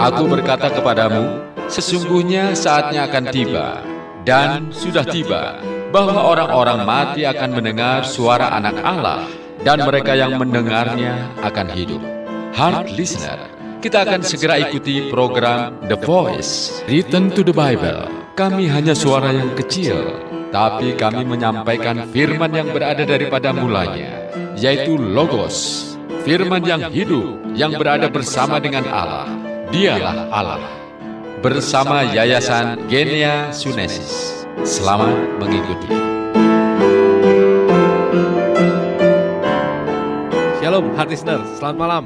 Aku berkata kepadamu, sesungguhnya saatnya akan tiba, dan sudah tiba, bahwa orang-orang mati akan mendengar suara Anak Allah, dan mereka yang mendengarnya akan hidup. Heart listener, kita akan segera ikuti program The Voice, Return to the Bible. Kami hanya suara yang kecil, tapi kami menyampaikan firman yang berada daripada mulanya, yaitu Logos, firman yang hidup, yang berada bersama dengan Allah. Dialah Allah. Bersama Yayasan Genia Sunesis. Selamat mengikuti. Shalom, heart listener. Selamat malam.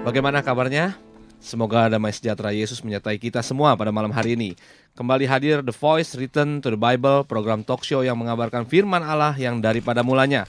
Bagaimana kabarnya? Semoga damai sejahtera Yesus menyertai kita semua pada malam hari ini. Kembali hadir The Voice, Return to the Bible, program talk show yang mengabarkan firman Allah yang daripada mulanya.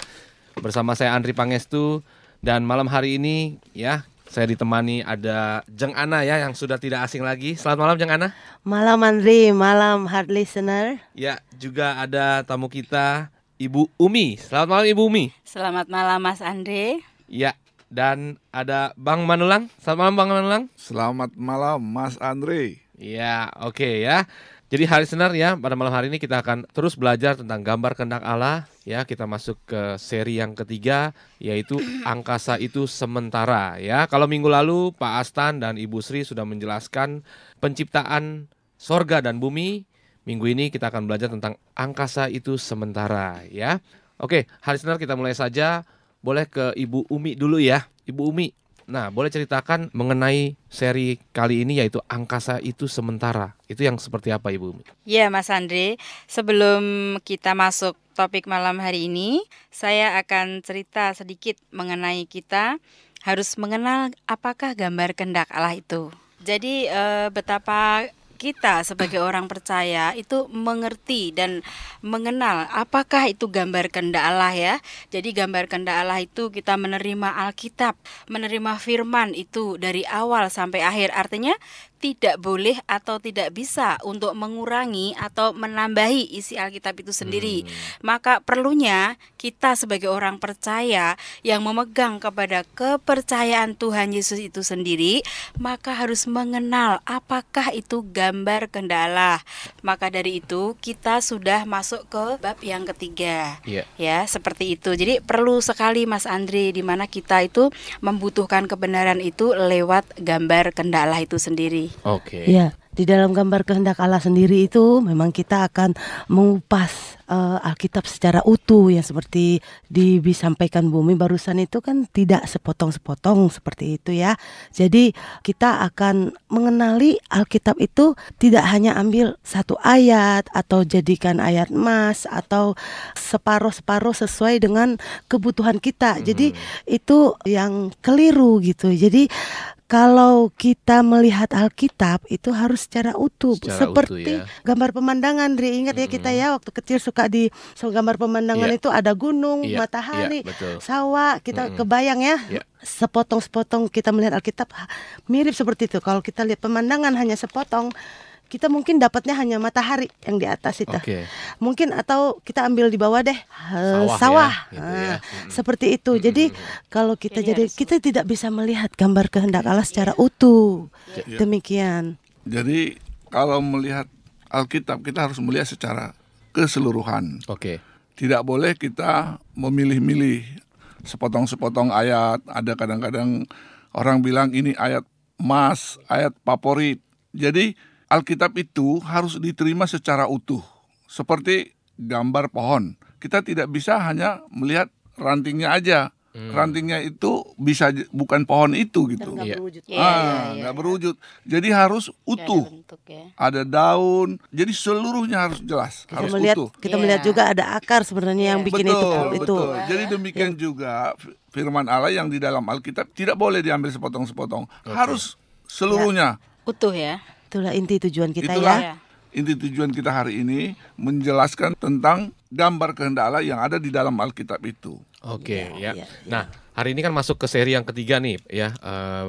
Bersama saya Andri Pangestu, dan malam hari ini ya, saya ditemani ada Jeng Ana ya, yang sudah tidak asing lagi. Selamat malam Jeng Ana. Malam Andri, malam heart listener. Ya, juga ada tamu kita Ibu Umi. Selamat malam Ibu Umi. Selamat malam Mas Andre. Ya, dan ada Bang Manulang. Selamat malam Bang Manulang. Selamat malam Mas Andre. Ya, oke ya. Jadi hari listener ya, pada malam hari ini kita akan terus belajar tentang gambar kehendak Allah. Ya, kita masuk ke seri yang ketiga, yaitu angkasa itu sementara. Ya, kalau minggu lalu Pak Astan dan Ibu Sri sudah menjelaskan penciptaan sorga dan bumi. Minggu ini kita akan belajar tentang angkasa itu sementara. Ya, oke, hari listener kita mulai saja. Boleh ke Ibu Umi dulu ya, Ibu Umi. Nah, boleh ceritakan mengenai seri kali ini, yaitu angkasa itu sementara. Itu yang seperti apa Ibu Umi? Ya Mas Andre, sebelum kita masuk topik malam hari ini, saya akan cerita sedikit mengenai kita harus mengenal apakah gambar kehendak Allah itu. Jadi betapa kita sebagai orang percaya itu mengerti dan mengenal apakah itu gambar kehendak Allah ya. Jadi gambar kehendak Allah itu kita menerima Alkitab, menerima firman itu dari awal sampai akhir. Artinya tidak boleh atau tidak bisa untuk mengurangi atau menambahi isi Alkitab itu sendiri. Maka perlunya kita sebagai orang percaya yang memegang kepada kepercayaan Tuhan Yesus itu sendiri, maka harus mengenal apakah itu gambar kehendak Allah. Maka dari itu kita sudah masuk ke bab yang ketiga. Ya, seperti itu. Jadi perlu sekali Mas Andre, di mana kita itu membutuhkan kebenaran itu lewat gambar kehendak Allah itu sendiri. Oke. Ya, di dalam gambar kehendak Allah sendiri itu memang kita akan mengupas Alkitab secara utuh, yang seperti disampaikan Bumi barusan itu kan tidak sepotong-sepotong seperti itu ya. Jadi kita akan mengenali Alkitab itu tidak hanya ambil satu ayat atau jadikan ayat emas atau separuh-separuh sesuai dengan kebutuhan kita. Jadi itu yang keliru gitu. Jadi kalau kita melihat Alkitab itu harus secara utuh, seperti gambar pemandangan. Ingat ya kita ya waktu kecil suka di gambar pemandangan itu ada gunung, matahari, sawah, kita kebayang ya. Sepotong-sepotong kita melihat Alkitab mirip seperti itu. Kalau kita lihat pemandangan hanya sepotong, kita mungkin dapatnya hanya matahari yang di atas itu. Mungkin atau kita ambil di bawah deh sawah. Ya, gitu ya. Seperti itu. Jadi kalau kita kita tidak bisa melihat gambar kehendak Allah secara utuh. Demikian. Jadi kalau melihat Alkitab kita harus melihat secara keseluruhan. Tidak boleh kita memilih-milih sepotong-sepotong ayat. Ada kadang-kadang orang bilang ini ayat emas, ayat favorit. Jadi Alkitab itu harus diterima secara utuh, seperti gambar pohon. Kita tidak bisa hanya melihat rantingnya aja. Rantingnya itu bisa bukan pohon itu gitu. Nggak berwujud. Jadi harus utuh. Ada daun. Jadi seluruhnya harus jelas. Harus utuh. Kita melihat juga ada akar sebenarnya yang bikin itu. Jadi demikian juga firman Allah yang di dalam Alkitab tidak boleh diambil sepotong-sepotong. Harus seluruhnya. Utuh ya. Itulah inti tujuan kita ya. Inti tujuan kita hari ini menjelaskan tentang gambar kehendak Allah yang ada di dalam Alkitab itu. Nah, hari ini kan masuk ke seri yang ketiga nih ya,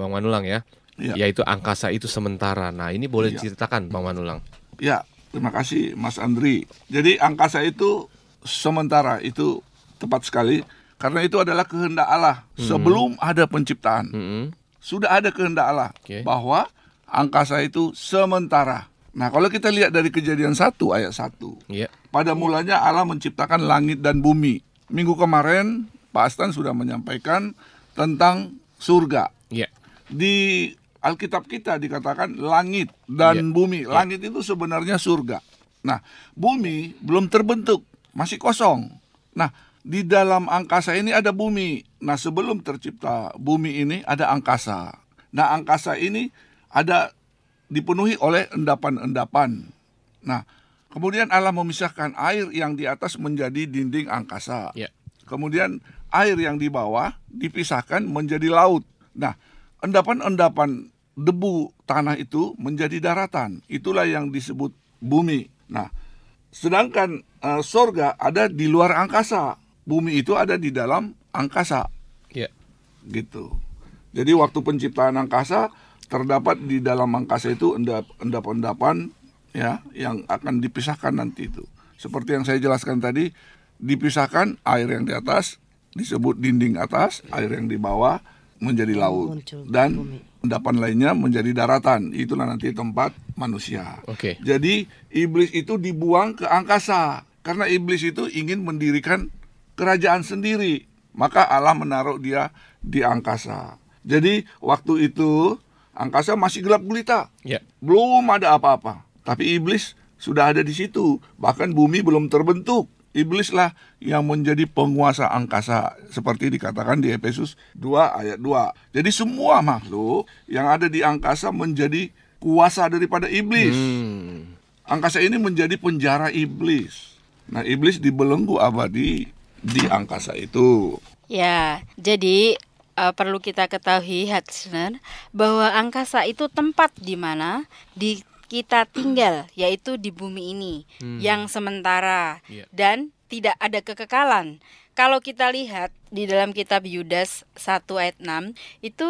Bang Manulang ya. Yaitu angkasa itu sementara. Nah, ini boleh diceritakan Bang Manulang. Ya, terima kasih Mas Andri. Jadi angkasa itu sementara, itu tepat sekali. Karena itu adalah kehendak Allah sebelum ada penciptaan. Sudah ada kehendak Allah bahwa angkasa itu sementara. Nah, kalau kita lihat dari Kejadian 1 ayat 1. Pada mulanya Allah menciptakan langit dan bumi. Minggu kemarin Pak Astan sudah menyampaikan tentang surga. Di Alkitab kita dikatakan langit dan bumi. Langit itu sebenarnya surga. Nah, bumi belum terbentuk, masih kosong. Nah, di dalam angkasa ini ada bumi. Nah, sebelum tercipta bumi ini ada angkasa. Nah, angkasa ini ada dipenuhi oleh endapan-endapan. Nah, kemudian Allah memisahkan air yang di atas menjadi dinding angkasa. Kemudian air yang di bawah dipisahkan menjadi laut. Nah, endapan-endapan debu tanah itu menjadi daratan. Itulah yang disebut bumi. Nah, sedangkan sorga ada di luar angkasa. Bumi itu ada di dalam angkasa. Gitu. Jadi waktu penciptaan angkasa terdapat di dalam angkasa itu endapan-endapan ya yang akan dipisahkan nanti itu. Seperti yang saya jelaskan tadi, dipisahkan air yang di atas disebut dinding atas, air yang di bawah menjadi laut, dan endapan lainnya menjadi daratan. Itulah nanti tempat manusia. Jadi iblis itu dibuang ke angkasa karena iblis itu ingin mendirikan kerajaan sendiri. Maka Allah menaruh dia di angkasa. Jadi waktu itu angkasa masih gelap gulita, belum ada apa-apa. Tapi iblis sudah ada di situ. Bahkan bumi belum terbentuk. Iblislah yang menjadi penguasa angkasa, seperti dikatakan di Efesus 2 ayat 2. Jadi semua makhluk yang ada di angkasa menjadi kuasa daripada iblis. Angkasa ini menjadi penjara iblis. Nah, iblis dibelenggu abadi di angkasa itu. Ya, jadi perlu kita ketahui Hadsner, bahwa angkasa itu tempat di mana kita tinggal, yaitu di bumi ini yang sementara dan tidak ada kekekalan. Kalau kita lihat di dalam kitab Yudas 1 ayat 6 itu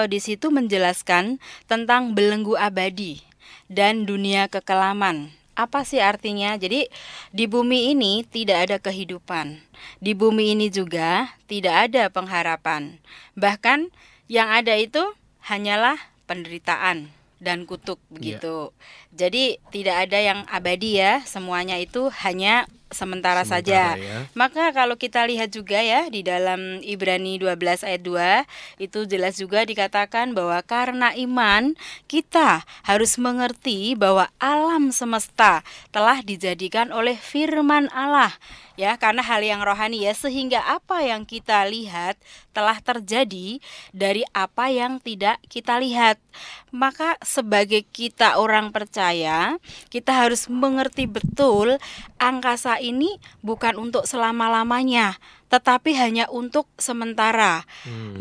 di situ menjelaskan tentang belenggu abadi dan dunia kekelaman. Apa sih artinya? Jadi di bumi ini tidak ada kehidupan. Di bumi ini juga tidak ada pengharapan. Bahkan yang ada itu hanyalah penderitaan dan kutuk begitu. Jadi tidak ada yang abadi ya, semuanya itu hanya sementara saja. Maka kalau kita lihat juga ya di dalam Ibrani 12 ayat 2 itu jelas juga dikatakan bahwa karena iman kita harus mengerti bahwa alam semesta telah dijadikan oleh firman Allah. Ya, karena hal yang rohani ya, sehingga apa yang kita lihat telah terjadi dari apa yang tidak kita lihat. Maka sebagai kita orang percaya, kita harus mengerti betul angkasa ini bukan untuk selama-lamanya, tetapi hanya untuk sementara.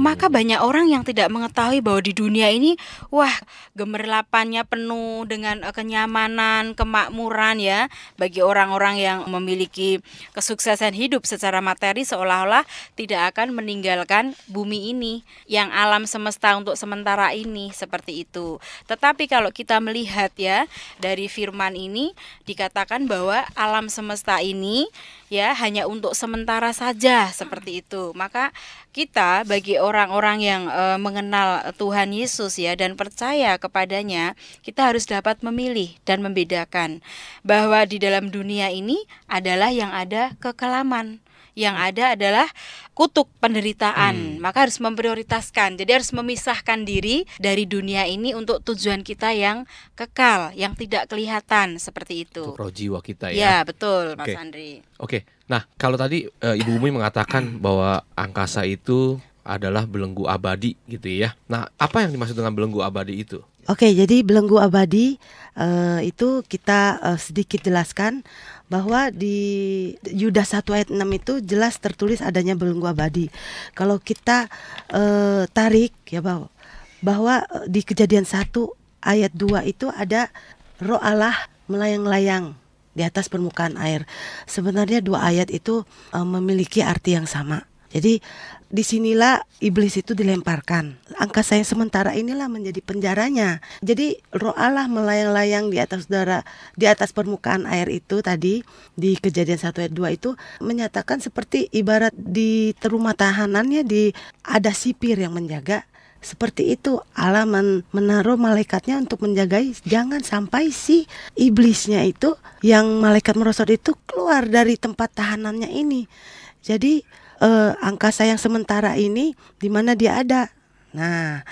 Maka banyak orang yang tidak mengetahui bahwa di dunia ini, wah, gemerlapannya penuh dengan kenyamanan, kemakmuran ya. Bagi orang-orang yang memiliki kesuksesan hidup secara materi, seolah-olah tidak akan meninggalkan bumi ini, yang alam semesta untuk sementara ini, seperti itu. Tetapi kalau kita melihat ya, dari firman ini dikatakan bahwa alam semesta ini ya hanya untuk sementara saja, seperti itu. Maka kita bagi orang-orang yang mengenal Tuhan Yesus ya dan percaya kepadanya, kita harus dapat memilih dan membedakan bahwa di dalam dunia ini adalah yang ada kekelaman, yang ada adalah kutuk, penderitaan. Maka harus memprioritaskan. Jadi harus memisahkan diri dari dunia ini untuk tujuan kita yang kekal, yang tidak kelihatan, seperti itu. Untuk roh jiwa kita ya. Ya, betul, Mas Andri. Nah, kalau tadi Ibu Umi mengatakan bahwa angkasa itu adalah belenggu abadi gitu ya. Nah, apa yang dimaksud dengan belenggu abadi itu? Jadi belenggu abadi itu kita sedikit jelaskan bahwa di Yudas 1 ayat 6 itu jelas tertulis adanya belenggu abadi. Kalau kita tarik ya bahwa di Kejadian 1 ayat 2 itu ada roh Allah melayang-layang di atas permukaan air. Sebenarnya dua ayat itu memiliki arti yang sama. Jadi disinilah iblis itu dilemparkan. Angkasa yang sementara inilah menjadi penjaranya. Jadi roh Allah melayang-layang di atas udara, di atas permukaan air itu tadi di Kejadian 1 ayat 2 itu menyatakan seperti ibarat di rumah tahanannya ada sipir yang menjaga seperti itu. Allah menaruh malaikatnya untuk menjagai jangan sampai si iblisnya itu yang malaikat merosot itu keluar dari tempat tahanannya ini. Jadi angkasa yang sementara ini di mana dia ada. Nah,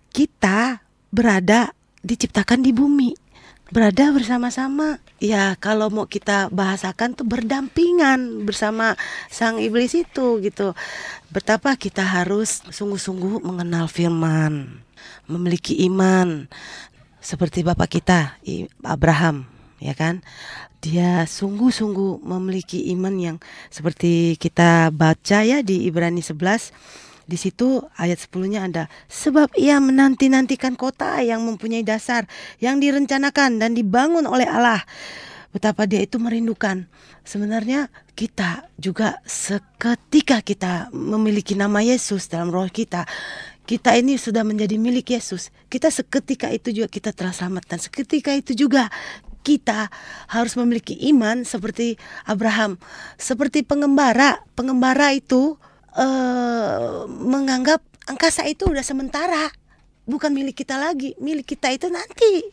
kita berada diciptakan di bumi, berada bersama-sama. Ya kalau mau kita bahasakan tuh berdampingan bersama sang iblis itu gitu. Betapa kita harus sungguh-sungguh mengenal firman, memiliki iman seperti bapak kita Abraham, ya kan? Dia sungguh-sungguh memiliki iman yang seperti kita baca ya di Ibrani 11. Di situ ayat 10-nya ada, sebab ia menanti-nantikan kota yang mempunyai dasar, yang direncanakan dan dibangun oleh Allah. Betapa dia itu merindukan. Sebenarnya kita juga seketika kita memiliki nama Yesus dalam roh kita, kita ini sudah menjadi milik Yesus. Kita seketika itu juga kita telah selamat, dan seketika itu juga kita harus memiliki iman seperti Abraham, seperti pengembara. Pengembara itu menganggap angkasa itu udah sementara, bukan milik kita lagi. Milik kita itu nanti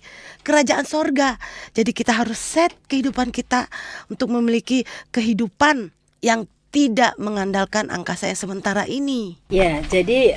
kerajaan sorga. Jadi kita harus set kehidupan kita untuk memiliki kehidupan yang tidak mengandalkan angkasa yang sementara ini. Ya, jadi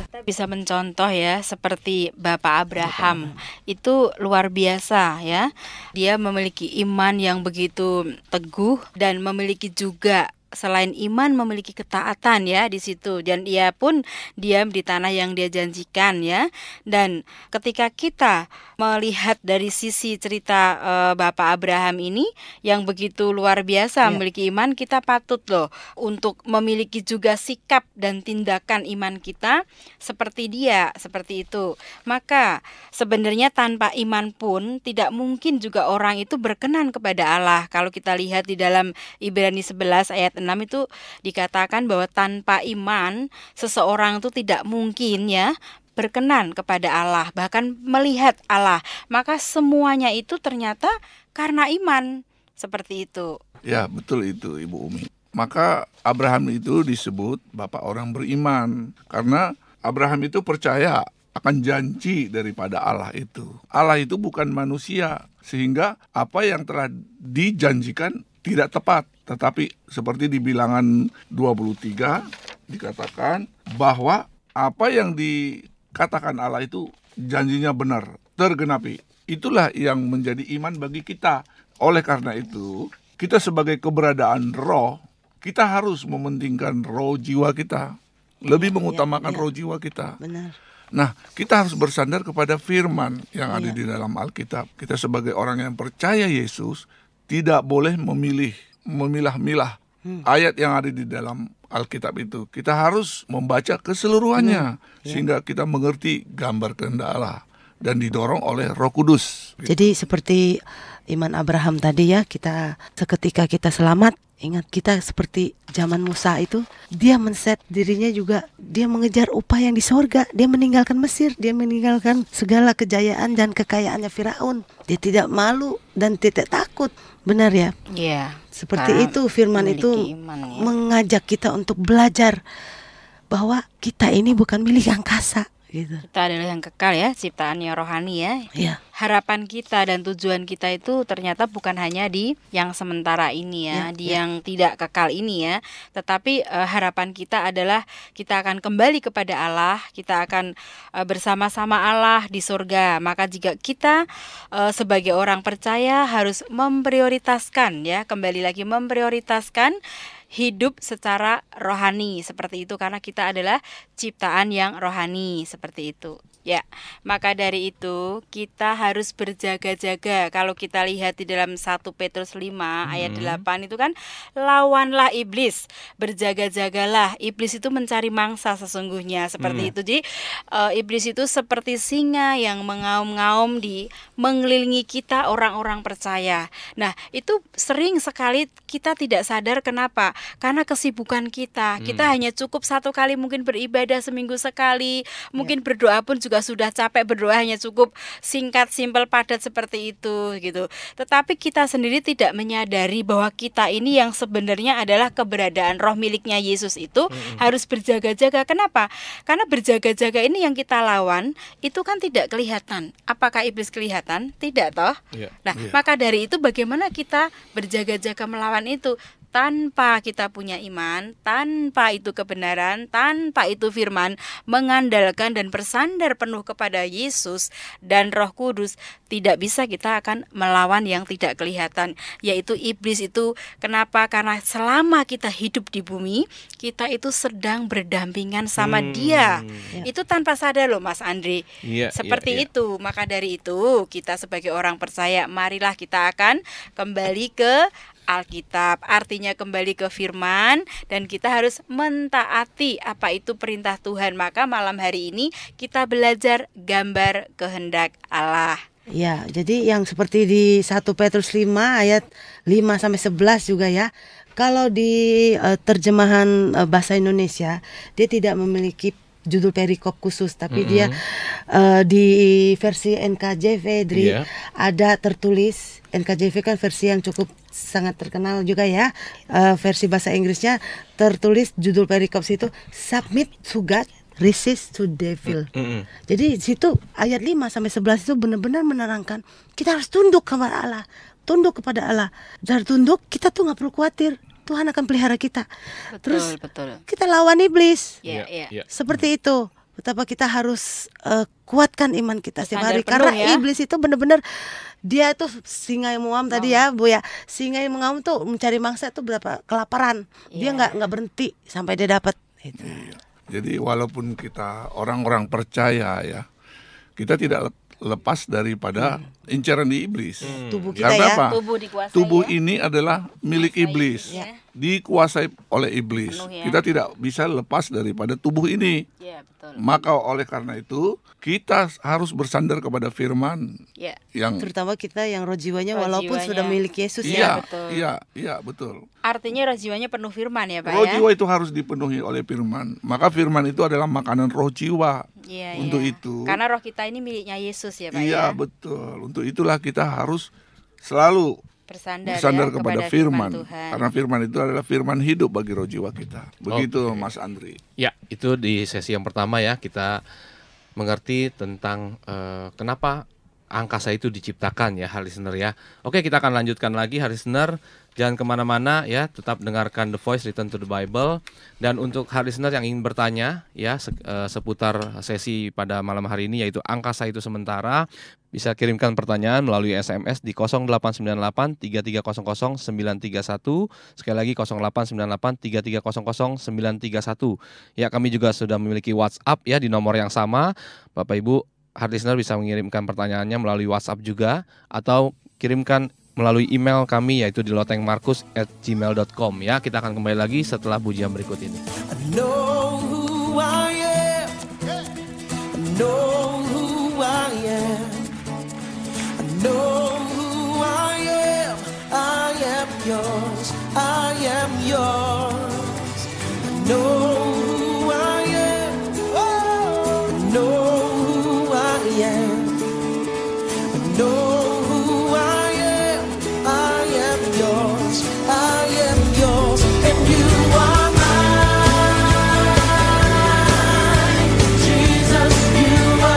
kita bisa mencontoh ya seperti Bapak Abraham. Itu luar biasa ya. Dia memiliki iman yang begitu teguh dan memiliki juga selain iman memiliki ketaatan ya di situ, dan ia pun diam di tanah yang dia janjikan ya. Dan ketika kita melihat dari sisi cerita Bapak Abraham ini yang begitu luar biasa memiliki iman, kita patut loh untuk memiliki juga sikap dan tindakan iman kita seperti dia, seperti itu. Maka sebenarnya tanpa iman pun tidak mungkin juga orang itu berkenan kepada Allah. Kalau kita lihat di dalam Ibrani 11 ayat 6 itu dikatakan bahwa tanpa iman seseorang itu tidak mungkin ya berkenan kepada Allah, bahkan melihat Allah. Maka semuanya itu ternyata karena iman, seperti itu. Ya, betul itu Ibu Umi. Maka Abraham itu disebut bapak orang beriman karena Abraham itu percaya akan janji daripada Allah itu. Allah itu bukan manusia, sehingga apa yang telah dijanjikan tidak tepat. Tetapi seperti di Bilangan 23 dikatakan bahwa apa yang dikatakan Allah itu janjinya benar, tergenapi. Itulah yang menjadi iman bagi kita. Oleh karena itu, kita sebagai keberadaan roh, kita harus mementingkan roh jiwa kita, lebih mengutamakan roh jiwa kita. Benar. Nah, kita harus bersandar kepada firman yang ada di dalam Alkitab. Kita sebagai orang yang percaya Yesus tidak boleh memilah-milah ayat yang ada di dalam Alkitab itu. Kita harus membaca keseluruhannya sehingga kita mengerti gambar kehendak Allah dan didorong oleh Roh Kudus. Jadi seperti iman Abraham tadi ya, kita seketika kita selamat. Ingat kita seperti zaman Musa itu, dia men-set dirinya juga, dia mengejar upah yang di sorga. Dia meninggalkan Mesir, dia meninggalkan segala kejayaan dan kekayaannya Firaun. Dia tidak malu dan tidak takut. Benar ya? Iya. Seperti itu firman itu mengajak kita untuk belajar bahwa kita ini bukan milik angkasa. Gitu. Kita adalah yang kekal ya, ciptaannya rohani ya. Ya. Harapan kita dan tujuan kita itu ternyata bukan hanya di yang sementara ini ya, di yang tidak kekal ini ya, tetapi harapan kita adalah kita akan kembali kepada Allah, kita akan bersama-sama Allah di surga. Maka jika kita sebagai orang percaya harus memprioritaskan ya, kembali lagi memprioritaskan hidup secara rohani seperti itu, karena kita adalah ciptaan yang rohani seperti itu. Ya, maka dari itu kita harus berjaga-jaga. Kalau kita lihat di dalam 1 Petrus 5 ayat 8 itu kan, lawanlah iblis, berjaga-jagalah. Iblis itu mencari mangsa sesungguhnya, seperti itu. Jadi iblis itu seperti singa yang mengaum-ngaum di mengelilingi kita orang-orang percaya. Nah, itu sering sekali kita tidak sadar kenapa Karena kesibukan kita. Kita hanya cukup satu kali mungkin beribadah seminggu sekali. Mungkin berdoa pun juga sudah capek, berdoa hanya cukup singkat, simpel, padat seperti itu gitu. Tetapi kita sendiri tidak menyadari bahwa kita ini yang sebenarnya adalah keberadaan roh miliknya Yesus itu harus berjaga-jaga. Kenapa? Karena berjaga-jaga ini yang kita lawan itu kan tidak kelihatan. Apakah iblis kelihatan? Tidak toh? Nah, maka dari itu bagaimana kita berjaga-jaga melawan itu? Tanpa kita punya iman, tanpa itu kebenaran, tanpa itu firman, mengandalkan dan bersandar penuh kepada Yesus dan Roh Kudus, tidak bisa kita akan melawan yang tidak kelihatan, yaitu iblis itu. Kenapa? Karena selama kita hidup di bumi, kita itu sedang berdampingan sama dia. Itu tanpa sadar loh Mas Andre. Seperti itu. Maka dari itu kita sebagai orang percaya, marilah kita akan kembali ke Alkitab, artinya kembali ke firman, dan kita harus mentaati apa itu perintah Tuhan. Maka malam hari ini kita belajar gambar kehendak Allah. Ya, jadi yang seperti di 1 Petrus 5 ayat 5 sampai 11 juga ya. Kalau di terjemahan bahasa Indonesia, dia tidak memiliki judul perikop khusus, tapi dia di versi NKJV ada tertulis. NKJV kan versi yang cukup sangat terkenal juga ya. Versi bahasa Inggrisnya tertulis judul perikop situ submit to God, resist to devil. Jadi situ ayat 5 sampai 11 itu benar-benar menerangkan kita harus tunduk kepada Allah. Tunduk kepada Allah. Dari tunduk kita tuh nggak perlu khawatir. Tuhan akan pelihara kita. Terus kita lawan iblis. Seperti itu. Betapa kita harus kuatkan iman kita setiap hari. Karena iblis itu benar-benar dia itu singa yang mengaum tadi ya Bu ya. Singa yang mengaum tuh mencari mangsa itu berapa kelaparan. Dia nggak berhenti sampai dia dapat. Gitu. Jadi walaupun kita orang-orang percaya ya, kita tidak lepas daripada incaran di iblis. Tubuh kita Karena ya. apa? Tubuh ya. ini adalah milik iblis. Dikuasai oleh iblis. Kita tidak bisa lepas daripada tubuh ini. Maka oleh karena itu kita harus bersandar kepada firman. Yang terutama kita yang roh jiwanya walaupun sudah milik Yesus Iya, betul. Artinya roh jiwanya penuh firman ya Pak roh ya. Jiwa itu harus dipenuhi oleh firman. Maka firman itu adalah makanan roh jiwa. Untuk itu. Karena roh kita ini miliknya Yesus ya Pak ya. Iya, betul. Untuk itulah kita harus selalu bersandar kepada firman Tuhan. Karena firman itu adalah firman hidup bagi roh jiwa kita. Begitu Mas Andri. Ya, itu di sesi yang pertama ya, kita mengerti tentang kenapa angkasa itu diciptakan ya, listener ya. Oke, kita akan lanjutkan lagi, listener. Jangan kemana-mana ya, tetap dengarkan The Voice Return to the Bible. Dan untuk listener yang ingin bertanya ya seputar sesi pada malam hari ini, yaitu angkasa itu sementara, bisa kirimkan pertanyaan melalui SMS di 0898 3300 931. Sekali lagi 0898 3300 931. Ya, kami juga sudah memiliki WhatsApp ya di nomor yang sama. Bapak Ibu listener bisa mengirimkan pertanyaannya melalui WhatsApp juga, atau kirimkan melalui email kami yaitu di lotengmarkus@gmail.com ya. Kita akan kembali lagi setelah pujian berikut ini. I know who I am. I know who I am. I know who I am. I am yours. I am yours. I know who I am. Oh, I know who I am. I know. You are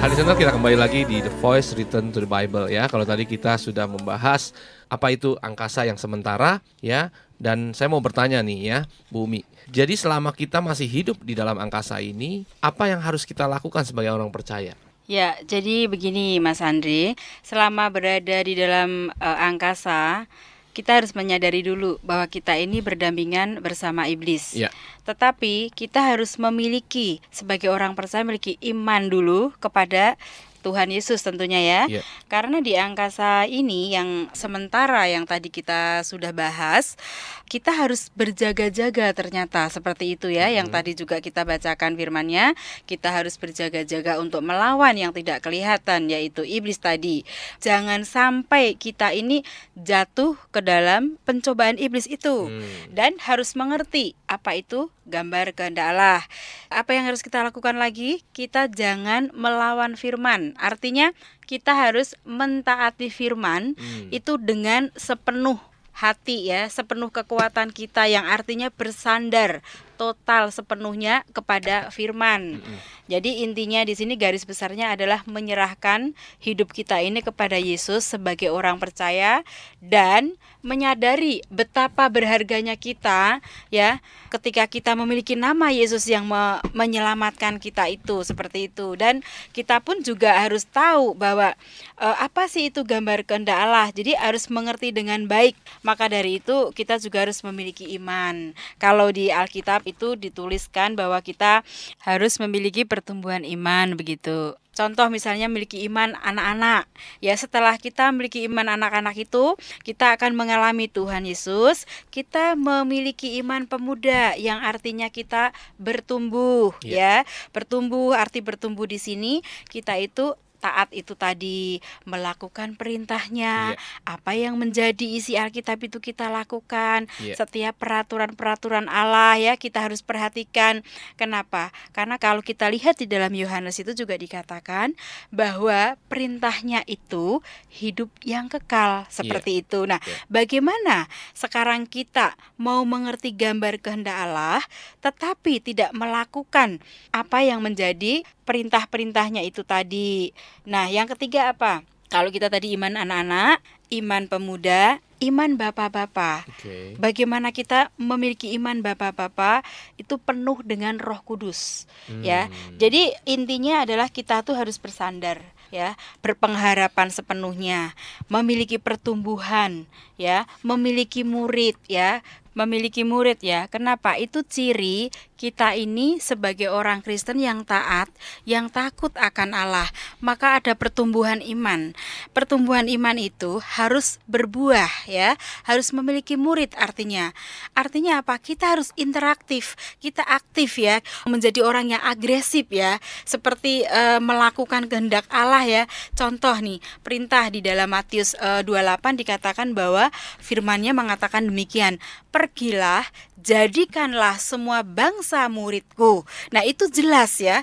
Hari Senin kita kembali lagi di The Voice Return to the Bible ya. Kalau tadi kita sudah membahas apa itu angkasa yang sementara ya. Dan saya mau bertanya nih ya, Bu Umi. Jadi selama kita masih hidup di dalam angkasa ini, apa yang harus kita lakukan sebagai orang percaya? Ya, jadi begini Mas Andre, selama berada di dalam angkasa, kita harus menyadari dulu bahwa kita ini berdampingan bersama iblis. Ya. Tetapi kita harus memiliki, sebagai orang percaya, memiliki iman dulu kepada Tuhan Yesus tentunya ya. Yeah. Karena di angkasa ini yang sementara yang tadi kita sudah bahas, kita harus berjaga-jaga ternyata seperti itu ya. Yang tadi juga kita bacakan firman-Nya, kita harus berjaga-jaga untuk melawan yang tidak kelihatan, yaitu iblis tadi. Jangan sampai kita ini jatuh ke dalam pencobaan iblis itu. Dan harus mengerti apa itu gambar kehendak Allah. Apa yang harus kita lakukan lagi? Kita jangan melawan firman. Artinya kita harus mentaati firman itu dengan sepenuh hati ya, sepenuh kekuatan kita, yang artinya bersandar total sepenuhnya kepada firman. Jadi intinya di sini garis besarnya adalah menyerahkan hidup kita ini kepada Yesus sebagai orang percaya dan menyadari betapa berharganya kita ya ketika kita memiliki nama Yesus yang menyelamatkan kita itu, seperti itu. Dan kita pun juga harus tahu bahwa apa sih itu gambar kehendak Allah. Jadi harus mengerti dengan baik. Maka dari itu kita juga harus memiliki iman. Kalau di Alkitab itu dituliskan bahwa kita harus memiliki pertumbuhan iman begitu. Contoh misalnya memiliki iman anak-anak. Ya, setelah kita memiliki iman anak-anak itu, kita akan mengalami Tuhan Yesus. Kita memiliki iman pemuda yang artinya kita bertumbuh ya. Bertumbuh, arti bertumbuh di sini kita itu taat itu tadi, melakukan perintahnya, apa yang menjadi isi Alkitab itu kita lakukan, setiap peraturan-peraturan Allah ya kita harus perhatikan. Kenapa? Karena kalau kita lihat di dalam Yohanes itu juga dikatakan bahwa perintahnya itu hidup yang kekal, seperti itu. Nah, bagaimana sekarang kita mau mengerti gambar kehendak Allah tetapi tidak melakukan apa yang menjadi perintah-perintahnya itu tadi. Nah, yang ketiga apa? Kalau kita tadi iman anak-anak, iman pemuda, iman bapak-bapak. Bagaimana kita memiliki iman bapak-bapak itu penuh dengan Roh Kudus, ya. Jadi intinya adalah kita tuh harus bersandar, ya, berpengharapan sepenuhnya, memiliki pertumbuhan, ya, memiliki murid, ya. Memiliki murid ya. Kenapa? Itu ciri kita ini sebagai orang Kristen yang taat, yang takut akan Allah. Maka ada pertumbuhan iman. Pertumbuhan iman itu harus berbuah ya, harus memiliki murid artinya. Artinya apa? Kita harus interaktif, kita aktif ya, menjadi orang yang agresif ya, seperti melakukan kehendak Allah ya. Contoh nih, perintah di dalam Matius 28 dikatakan bahwa firman-Nya mengatakan demikian. Pergilah, jadikanlah semua bangsa muridku. Nah itu jelas ya,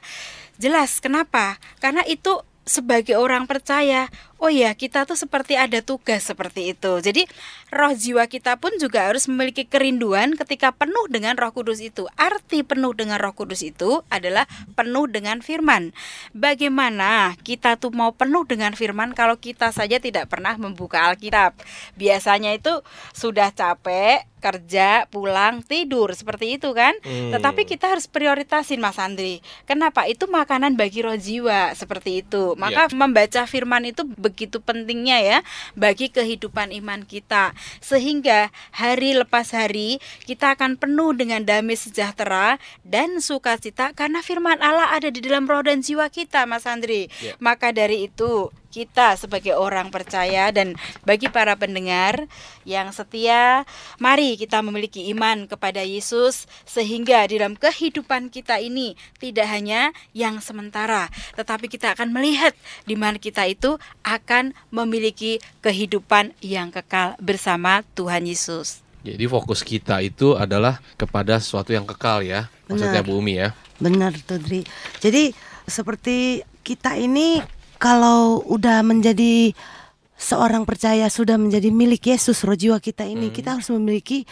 jelas. Kenapa? Karena itu sebagai orang percaya, oh ya kita tuh seperti ada tugas seperti itu. Jadi roh jiwa kita pun juga harus memiliki kerinduan ketika penuh dengan Roh Kudus itu. Arti penuh dengan Roh Kudus itu adalah penuh dengan firman. Bagaimana kita tuh mau penuh dengan firman kalau kita saja tidak pernah membuka Alkitab? Biasanya itu sudah capek, kerja, pulang, tidur, seperti itu kan. Tetapi kita harus prioritasin Mas Andri. Kenapa? Itu makanan bagi roh jiwa, seperti itu. Maka membaca firman itu begitu pentingnya ya bagi kehidupan iman kita. Sehingga hari lepas hari kita akan penuh dengan damai sejahtera dan sukacita karena firman Allah ada di dalam roh dan jiwa kita, Mas Andri. Maka dari itu kita sebagai orang percaya dan bagi para pendengar yang setia, mari kita memiliki iman kepada Yesus sehingga di dalam kehidupan kita ini tidak hanya yang sementara, tetapi kita akan melihat di mana kita itu akan memiliki kehidupan yang kekal bersama Tuhan Yesus. Jadi fokus kita itu adalah kepada sesuatu yang kekal ya, maksudnya Bu Umi ya. Benar, Tudri. Jadi seperti kita ini kalau udah menjadi seorang percaya, sudah menjadi milik Yesus, roh jiwa kita ini, kita harus memiliki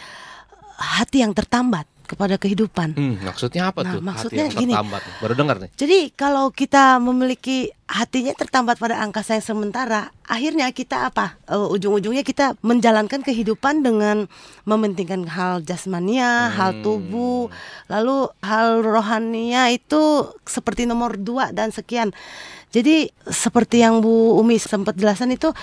hati yang tertambat. kepada kehidupan. Maksudnya apa tuh? Maksudnya hati yang tertambat. Baru dengar nih. Jadi kalau kita memiliki hatinya tertambat pada angkasa yang sementara, akhirnya kita apa? Ujung-ujungnya kita menjalankan kehidupan dengan mementingkan hal jasmania, hal tubuh, lalu hal rohania itu seperti nomor 2 dan sekian. Jadi seperti yang Bu Umi sempat jelasan itu,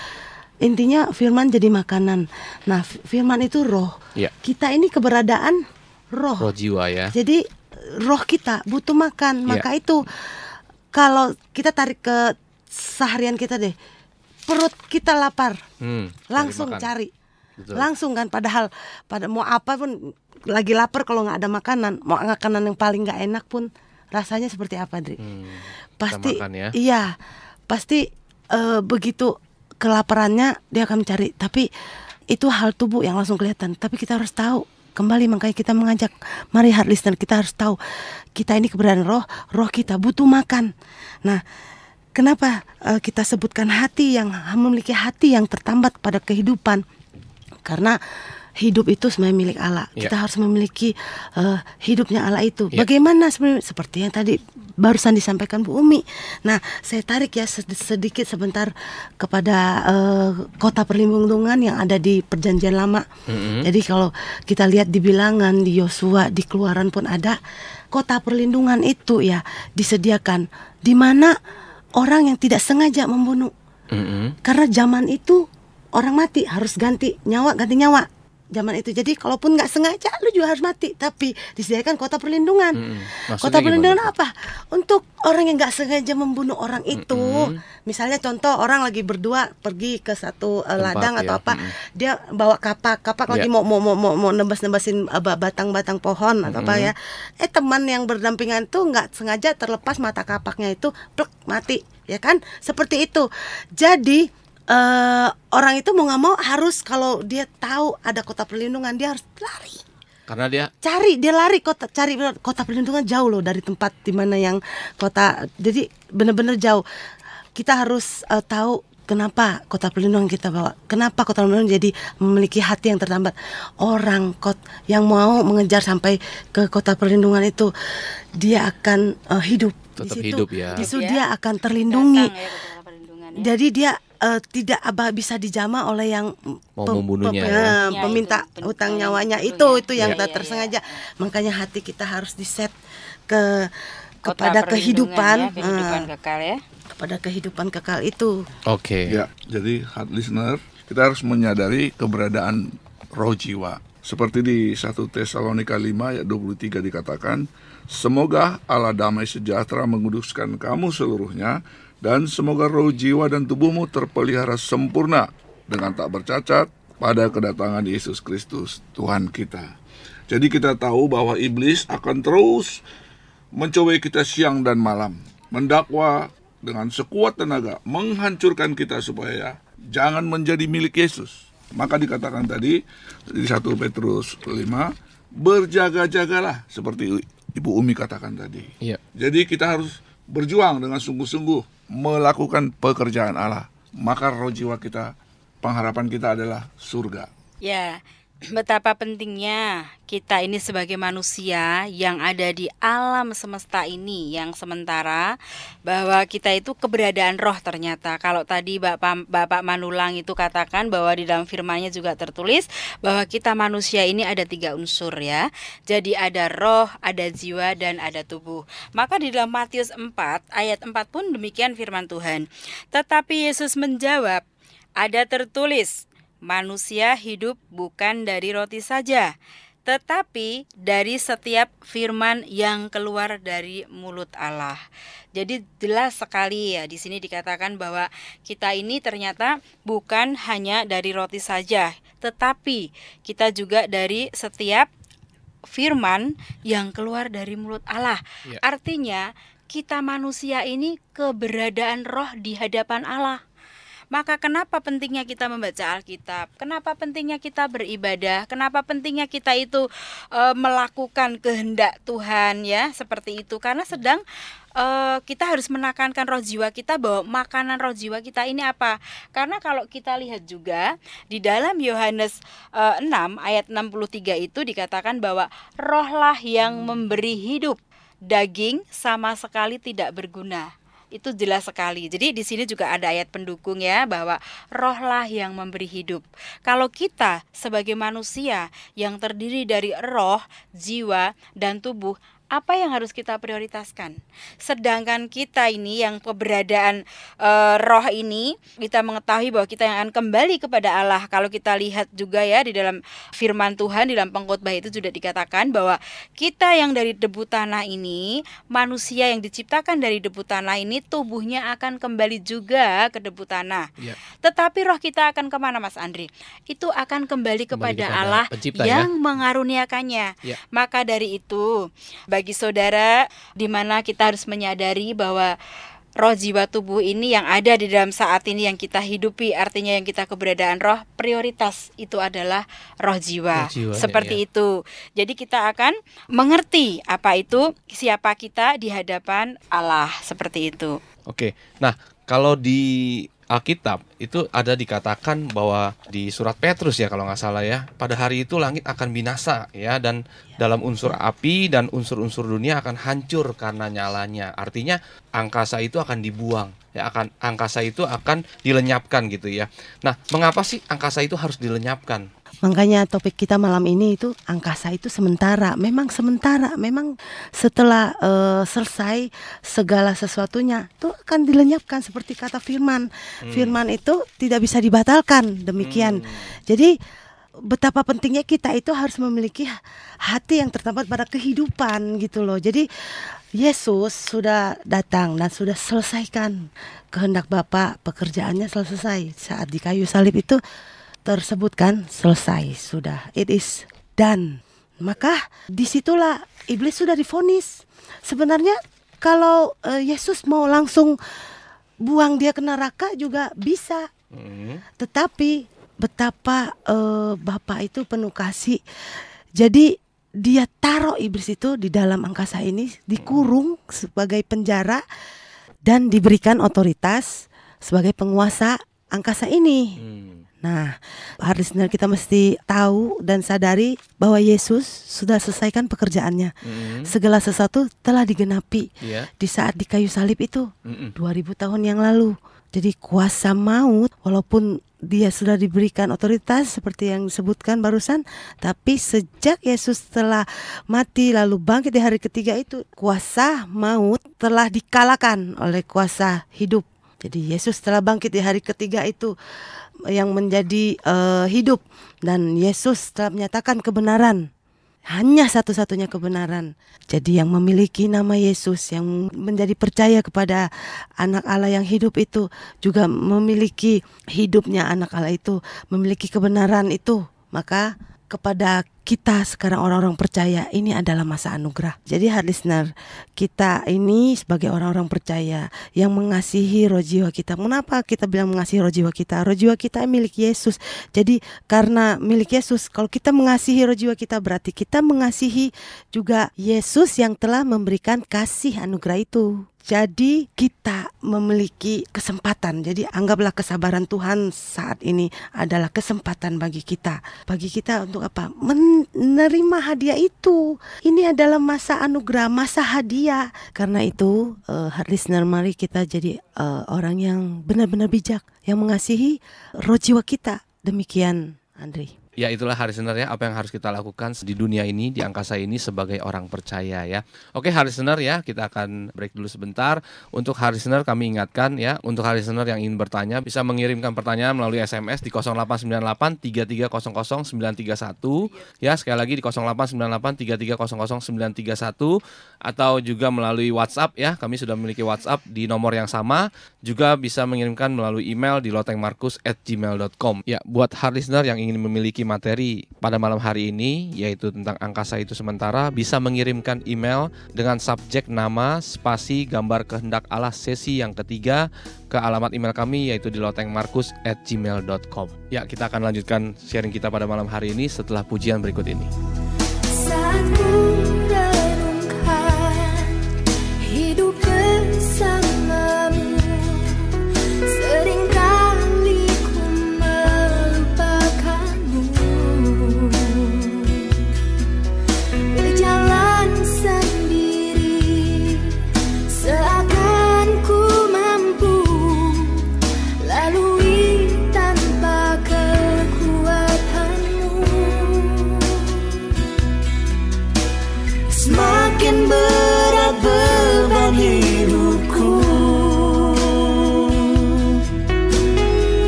intinya firman jadi makanan. Nah, firman itu roh. Kita ini keberadaan roh jiwa ya. Jadi roh kita butuh makan. Maka itu kalau kita tarik ke seharian kita deh, perut kita lapar, langsung cari. Betul. Langsung kan, padahal pada mau apa pun lagi lapar, kalau nggak ada makanan, mau makanan yang paling nggak enak pun rasanya seperti apa, Dri? Pasti makan, ya? Iya, pasti begitu kelaparannya dia akan mencari. Tapi itu hal tubuh yang langsung kelihatan. Tapi kita harus tahu kembali, makanya kita mengajak, mari heart listener, kita harus tahu kita ini keberadaan roh kita butuh makan. Nah, kenapa kita sebutkan hati yang memiliki hati yang tertambat pada kehidupan? Karena hidup itu sebenarnya milik Allah. Kita harus memiliki hidupnya Allah itu. Bagaimana sebenarnya? Seperti yang tadi barusan disampaikan Bu Umi. Nah, saya tarik ya sedikit sebentar kepada kota perlindungan yang ada di Perjanjian Lama. Jadi kalau kita lihat di Bilangan, di Yosua, di Keluaran pun ada kota perlindungan itu ya disediakan, di mana orang yang tidak sengaja membunuh. Karena zaman itu orang mati harus ganti nyawa zaman itu. Jadi kalaupun nggak sengaja lu juga harus mati, tapi disediakan kota perlindungan. Kota perlindungan apa? Untuk orang yang nggak sengaja membunuh orang itu. Misalnya contoh, orang lagi berdua pergi ke satu ladang atau apa, dia bawa kapak lagi mau nebas-nebasin batang-batang pohon atau apa ya. Teman yang berdampingan tuh nggak sengaja terlepas mata kapaknya itu, plek, mati, ya kan? Seperti itu. Jadi orang itu mau nggak mau harus, kalau dia tahu ada kota perlindungan, dia harus lari. Karena dia lari cari kota perlindungan jauh loh dari tempat dimana yang kota. Jadi benar-benar jauh. Kita harus tahu kenapa kota perlindungan kita bawa. Kenapa kota perlindungan jadi memiliki hati yang tertambat. Orang yang mau mengejar sampai ke kota perlindungan itu, dia akan hidup. Tetap hidup ya. Di situ dia akan terlindungi. Jadi dia tidak bisa dijamah oleh yang mau membunuhnya, peminta hutang nyawanya itu yang tersengaja. Makanya hati kita harus diset kepada kehidupan kekal ya. Kepada kehidupan kekal itu. Ya, jadi heart listener, kita harus menyadari keberadaan roh jiwa. Seperti di 1 Tesalonika 5 ayat 23 dikatakan, semoga Allah damai sejahtera menguduskan kamu seluruhnya, dan semoga roh, jiwa, dan tubuhmu terpelihara sempurna dengan tak bercacat pada kedatangan Yesus Kristus Tuhan kita. Jadi kita tahu bahwa iblis akan terus mencobai kita siang dan malam, mendakwa dengan sekuat tenaga, menghancurkan kita supaya jangan menjadi milik Yesus. Maka dikatakan tadi di 1 Petrus 5, berjaga-jagalah seperti Ibu Umi katakan tadi. Jadi kita harus berjuang dengan sungguh-sungguh melakukan pekerjaan Allah. Maka roh jiwa kita, pengharapan kita adalah surga. Ya, betapa pentingnya kita ini sebagai manusia yang ada di alam semesta ini yang sementara, bahwa kita itu keberadaan roh ternyata. Kalau tadi Bapak Manulang itu katakan bahwa di dalam firman-Nya juga tertulis bahwa kita manusia ini ada 3 unsur ya. Jadi ada roh, ada jiwa, dan ada tubuh. Maka di dalam Matius 4 ayat 4 pun demikian firman Tuhan. Tetapi Yesus menjawab, ada tertulis, manusia hidup bukan dari roti saja, tetapi dari setiap firman yang keluar dari mulut Allah. Jadi jelas sekali ya, di sini dikatakan bahwa kita ini ternyata bukan hanya dari roti saja, tetapi kita juga dari setiap firman yang keluar dari mulut Allah. Artinya kita manusia ini keberadaan roh di hadapan Allah. Maka kenapa pentingnya kita membaca Alkitab? Kenapa pentingnya kita beribadah? Kenapa pentingnya kita itu melakukan kehendak Tuhan ya, seperti itu? Karena sedang kita harus menekankan roh jiwa kita bahwa makanan roh jiwa kita ini apa? Karena kalau kita lihat juga di dalam Yohanes 6 ayat 63 itu dikatakan bahwa rohlah yang memberi hidup, daging sama sekali tidak berguna. Itu jelas sekali. Jadi di sini juga ada ayat pendukung ya, bahwa rohlah yang memberi hidup. Kalau kita sebagai manusia yang terdiri dari roh, jiwa, dan tubuh, apa yang harus kita prioritaskan? Sedangkan kita ini yang keberadaan roh ini, kita mengetahui bahwa kita yang akan kembali kepada Allah. Kalau kita lihat juga ya di dalam firman Tuhan, di dalam pengkhotbah itu sudah dikatakan bahwa kita yang dari debu tanah ini, manusia yang diciptakan dari debu tanah ini, tubuhnya akan kembali juga ke debu tanah. Tetapi roh kita akan kemana, Mas Andri? Itu akan kembali kepada Allah Pencipta, yang mengaruniakannya. Maka dari itu, bagi saudara, di mana kita harus menyadari bahwa roh, jiwa, tubuh ini yang ada di dalam saat ini yang kita hidupi, artinya yang kita keberadaan roh, prioritas itu adalah roh jiwa. Seperti itu. Jadi kita akan mengerti apa itu, siapa kita di hadapan Allah, seperti itu. Oke. Nah, kalau di Alkitab itu ada dikatakan bahwa di surat Petrus ya kalau nggak salah ya, pada hari itu langit akan binasa ya, dan dalam unsur api dan unsur-unsur dunia akan hancur karena nyalanya. Artinya angkasa itu akan dibuang ya, angkasa itu akan dilenyapkan gitu ya. Nah, mengapa sih angkasa itu harus dilenyapkan? Makanya topik kita malam ini itu angkasa itu sementara. Memang sementara. Memang setelah selesai segala sesuatunya itu akan dilenyapkan seperti kata firman. Firman itu tidak bisa dibatalkan. Demikian. Jadi betapa pentingnya kita itu harus memiliki hati yang tertambat pada kehidupan gitu loh. Jadi Yesus sudah datang dan sudah selesaikan kehendak Bapa, pekerjaannya selesai. Saat di kayu salib itu tersebutkan selesai, sudah, it is done. Maka disitulah iblis sudah divonis. Sebenarnya kalau Yesus mau langsung buang dia ke neraka juga bisa. Tetapi betapa Bapa itu penuh kasih. Jadi dia taruh iblis itu di dalam angkasa ini, dikurung sebagai penjara dan diberikan otoritas sebagai penguasa angkasa ini. Nah, harusnya kita mesti tahu dan sadari bahwa Yesus sudah selesaikan pekerjaannya. Segala sesuatu telah digenapi di saat di kayu salib itu 2000 tahun yang lalu. Jadi kuasa maut, walaupun dia sudah diberikan otoritas seperti yang disebutkan barusan, tapi sejak Yesus telah mati lalu bangkit di hari ketiga itu, kuasa maut telah dikalahkan oleh kuasa hidup. Jadi Yesus telah bangkit di hari ketiga itu yang menjadi hidup, dan Yesus telah menyatakan kebenaran, hanya satu-satunya kebenaran. Jadi yang memiliki nama Yesus, yang menjadi percaya kepada anak Allah yang hidup itu, juga memiliki hidupnya anak Allah itu, memiliki kebenaran itu. Maka kepada kita sekarang orang-orang percaya, ini adalah masa anugerah. Jadi hard listener, kita ini sebagai orang-orang percaya yang mengasihi roh jiwa kita. Mengapa kita bilang mengasihi roh jiwa kita? Roh jiwa kita milik Yesus. Jadi karena milik Yesus, kalau kita mengasihi roh jiwa kita, berarti kita mengasihi juga Yesus yang telah memberikan kasih anugerah itu. Jadi kita memiliki kesempatan. Jadi anggaplah kesabaran Tuhan saat ini adalah kesempatan bagi kita. Bagi kita untuk apa? Menerima hadiah itu. Ini adalah masa anugerah, masa hadiah. Karena itu hard listener, mari kita jadi orang yang benar-benar bijak, yang mengasihi roh jiwa kita. Demikian, Andri. Ya, itulah hari listener ya, apa yang harus kita lakukan di dunia ini, di angkasa ini sebagai orang percaya ya. Oke hari listener ya, kita akan break dulu sebentar. Untuk hari listener kami ingatkan ya, untuk hari listener yang ingin bertanya bisa mengirimkan pertanyaan melalui SMS di 0898 3300 931 ya, sekali lagi di 0898 3300 931, atau juga melalui WhatsApp ya, kami sudah memiliki WhatsApp di nomor yang sama. Juga bisa mengirimkan melalui email di lotengmarkus@gmail.com. Ya, buat hari listener yang ingin memiliki memiliki materi pada malam hari ini, yaitu tentang angkasa itu sementara, bisa mengirimkan email dengan subjek nama spasi gambar kehendak Allah sesi yang ketiga ke alamat email kami, yaitu di lotengmarkus@gmail.com. Ya, kita akan lanjutkan sharing kita pada malam hari ini setelah pujian berikut ini. Saat ku renungkan hidup bersamamu, seringkali ku melupakanmu. Berjalan sendiri seakan ku mampu lalui tanpa kekuatanmu. Semakin berat beban hidupku,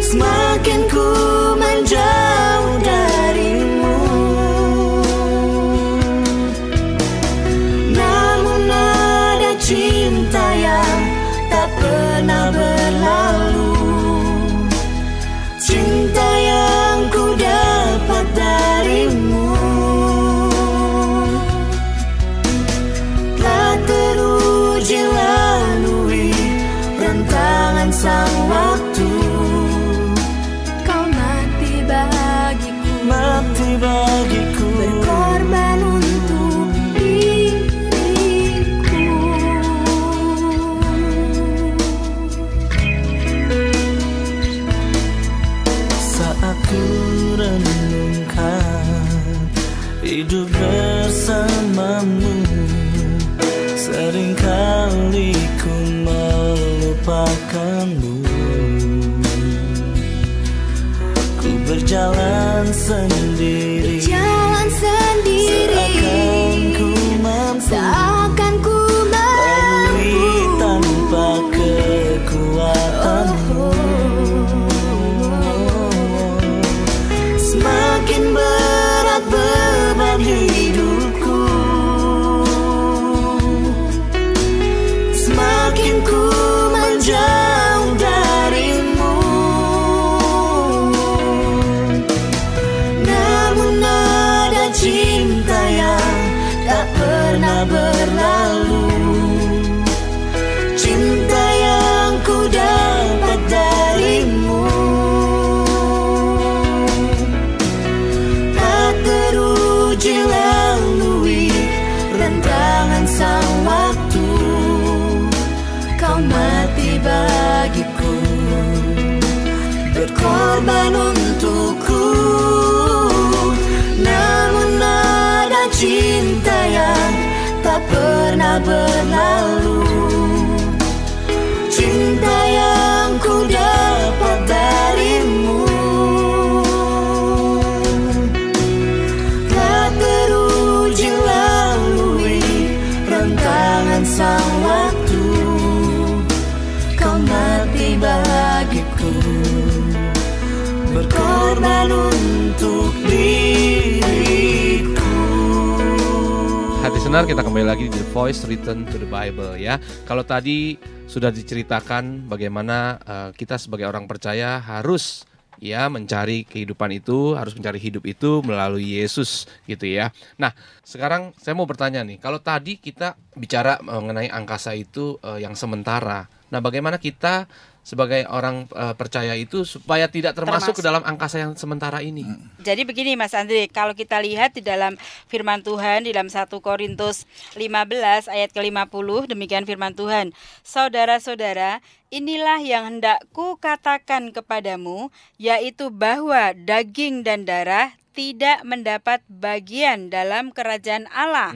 semakin ku menjauh darimu. Namun ada cinta yang tak pernah berlalu, cinta yang ku dapat darimu. Teruji lalui rentangan sang waktu, kau mati bagiku, berkorban untuk diriku. Saat ku renungkan hidup bersamamu, seringkali ku melupakanmu. Ku berjalan sendiri, seakan ku mampu tanpa kekuatanmu. Semakin berat beban hidupku, semakin ku menjauh darimu. Namun ada cinta yang tak pernah berlalu, cinta yang ku dapat darimu. Tak teruji lalui rentangan sang waktu, kau mati bagiku, berkorban untukku. Namun ada cinta yang tak pernah berlalu, cinta yang ku dapat darimu. Tak teruji lalui rentangan sang waktu, kau mati bagiku, berkorban untuk diriku. Hati senar, kita kembali lagi di The Voice Return to the Bible ya. Kalau tadi sudah diceritakan bagaimana kita sebagai orang percaya harus ya mencari kehidupan itu, harus mencari hidup itu melalui Yesus gitu ya. Nah, sekarang saya mau bertanya nih, kalau tadi kita bicara mengenai angkasa itu yang sementara. Nah, bagaimana kita sebagai orang percaya itu supaya tidak termasuk ke dalam angkasa yang sementara ini? Jadi begini Mas Andre, kalau kita lihat di dalam firman Tuhan di dalam 1 Korintus 15 ayat ke-50, demikian firman Tuhan. Saudara-saudara, inilah yang hendak ku katakan kepadamu, yaitu bahwa daging dan darah tidak mendapat bagian dalam kerajaan Allah,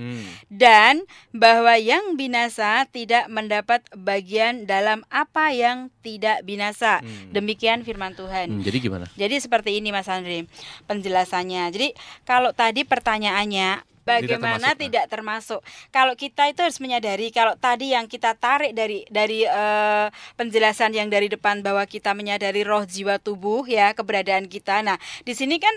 dan bahwa yang binasa tidak mendapat bagian dalam apa yang tidak binasa. Demikian firman Tuhan. Jadi gimana? Jadi seperti ini Mas Andre penjelasannya. Jadi kalau tadi pertanyaannya bagaimana tidak termasuk? Kalau kita itu harus menyadari kalau tadi yang kita tarik dari penjelasan yang dari depan bahwa kita menyadari roh, jiwa, tubuh ya keberadaan kita. Nah di sini kan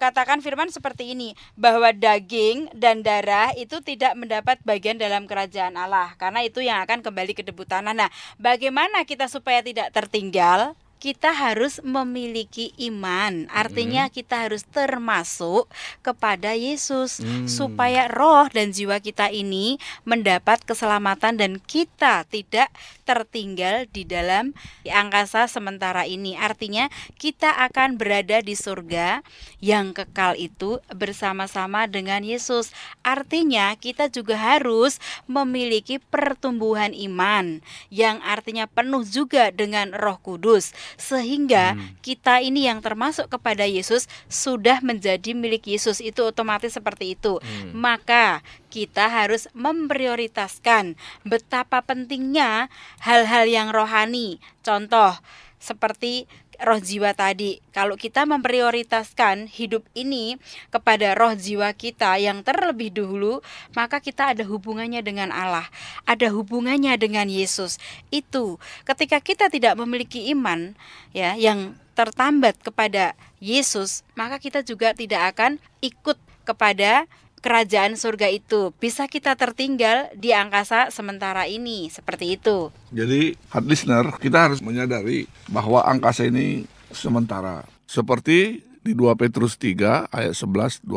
katakan firman seperti ini bahwa daging dan darah itu tidak mendapat bagian dalam kerajaan Allah karena itu yang akan kembali ke debu tanah. Nah bagaimana kita supaya tidak tertinggal? kita harus memiliki iman. Artinya kita harus termasuk kepada Yesus supaya roh dan jiwa kita ini mendapat keselamatan dan kita tidak tertinggal di dalam angkasa sementara ini. Artinya kita akan berada di surga yang kekal itu bersama-sama dengan Yesus. Artinya kita juga harus memiliki pertumbuhan iman yang artinya penuh juga dengan Roh Kudus, sehingga kita ini yang termasuk kepada Yesus sudah menjadi milik Yesus. Itu otomatis seperti itu. Maka kita harus memprioritaskan betapa pentingnya hal-hal yang rohani. Contoh seperti roh jiwa tadi. Kalau kita memprioritaskan hidup ini kepada roh jiwa kita yang terlebih dahulu, maka kita ada hubungannya dengan Allah, ada hubungannya dengan Yesus. Itu ketika kita tidak memiliki iman ya yang tertambat kepada Yesus, maka kita juga tidak akan ikut kepada kerajaan surga itu. Bisa kita tertinggal di angkasa sementara ini, seperti itu. Jadi, hard listener, kita harus menyadari bahwa angkasa ini sementara. Seperti di 2 Petrus 3 ayat 11-12.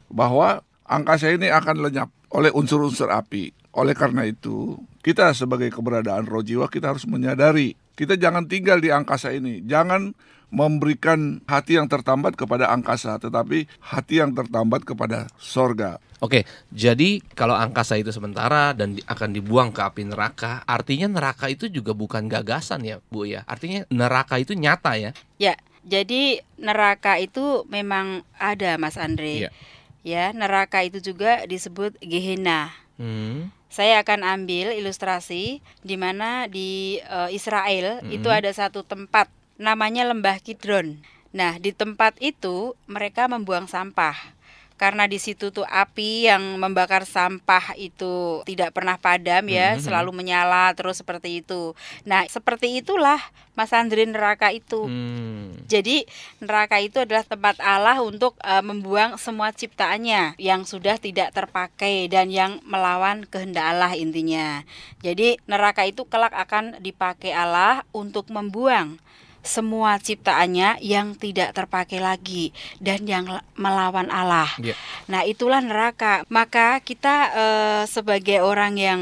Bahwa angkasa ini akan lenyap oleh unsur-unsur api. Oleh karena itu, kita sebagai keberadaan roh jiwa, kita harus menyadari. Kita jangan tinggal di angkasa ini. Jangan memberikan hati yang tertambat kepada angkasa, tetapi hati yang tertambat kepada sorga. Oke, jadi kalau angkasa itu sementara dan akan dibuang ke api neraka, artinya neraka itu juga bukan gagasan ya, Bu ya. Artinya neraka itu nyata ya. Ya, jadi neraka itu memang ada, Mas Andre. Ya, neraka itu juga disebut Gehenna. Saya akan ambil ilustrasi di mana di Israel itu ada satu tempat namanya Lembah Kidron. Nah, di tempat itu mereka membuang sampah. Karena di situ tuh api yang membakar sampah itu tidak pernah padam ya, selalu menyala terus seperti itu. Nah, seperti itulah Mas Andre neraka itu. Jadi neraka itu adalah tempat Allah untuk membuang semua ciptaannya yang sudah tidak terpakai dan yang melawan kehendak Allah intinya. Jadi neraka itu kelak akan dipakai Allah untuk membuang semua ciptaannya yang tidak terpakai lagi dan yang melawan Allah. Nah, itulah neraka. Maka kita sebagai orang yang